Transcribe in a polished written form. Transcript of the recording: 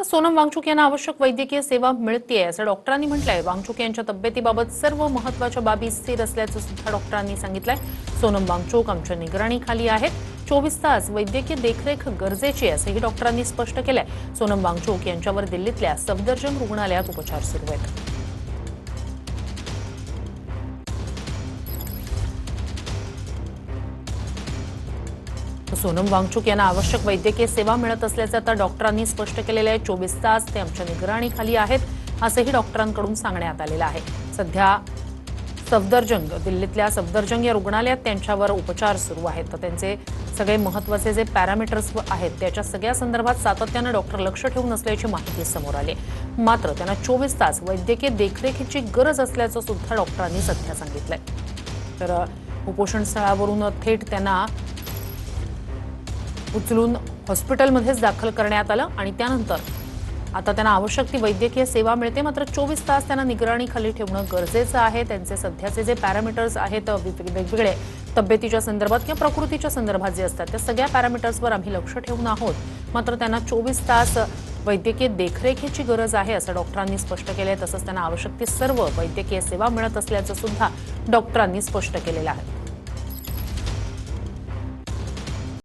सोनम वांगचुक यांना आवश्यक वैद्यकीय सेवा मिळतेय असं डॉक्टरांनी म्हटलंय। वांगचुक यांच्या तब्येतीबाबत सर्व महत्त्वाच्या बाबी स्थिर असल्याचं सुद्धा डॉक्टरांनी सांगितलंय। सोनम वांगचुक आमच्या निगराणीखाली आहेत। 24 तास वैद्यकीय देखरेख गरजेची आहे असंही डॉक्टरांनी स्पष्ट केलंय। सोनम वांगचुक यांच्यावर दिल्लीतल्या सफदरजंग रुग्णालयात उपचार सुरू आहेत। सोनम वांगचुक यांना आवश्यक वैद्यकीय सेवा मिळत असल्याचं आता डॉक्टरांनी स्पष्ट केलेलं आहे। 24 तास ते आमच्या निगराणीखाली आहेत असंही डॉक्टरांकडून सांगण्यात आलेलं आहे। सध्या दिल्लीतल्या सफदरजंग या रुग्णालयात त्यांच्यावर उपचार सुरू आहेत। तर त्यांचे सगळे महत्त्वाचे जे पॅरामीटर्स आहेत त्याच्या सगळ्या संदर्भात सातत्याने डॉक्टर लक्ष ठेवून असल्याची माहिती समोर आली। मात्र त्यांना 24 तास वैद्यकीय देखरेखीची गरज असल्याचं सुद्धा डॉक्टरांनी सध्या सांगितलंय। तर उपोषण स्थळावरून थेट त्यांना उचलून हॉस्पिटलमध्येच दाखल करण्यात आलं आणि त्यानंतर आता त्यांना आवश्यक ती वैद्यकीय सेवा मिळते। मात्र 24 तास त्यांना निगराणीखाली ठेवणं गरजेचं आहे। त्यांचे सध्याचे जे पॅरामीटर्स आहेत वेगवेगळे तब्येतीच्या संदर्भात किंवा प्रकृतीच्या संदर्भात जे असतात त्या सगळ्या पॅरामीटर्सवर आम्ही लक्ष ठेवून आहोत। मात्र त्यांना 24 तास वैद्यकीय देखरेखीची गरज आहे असं डॉक्टरांनी स्पष्ट केलंय। तसंच त्यांना आवश्यक ती सर्व वैद्यकीय सेवा मिळत असल्याचं सुद्धा डॉक्टरांनी स्पष्ट केलेलं आहे।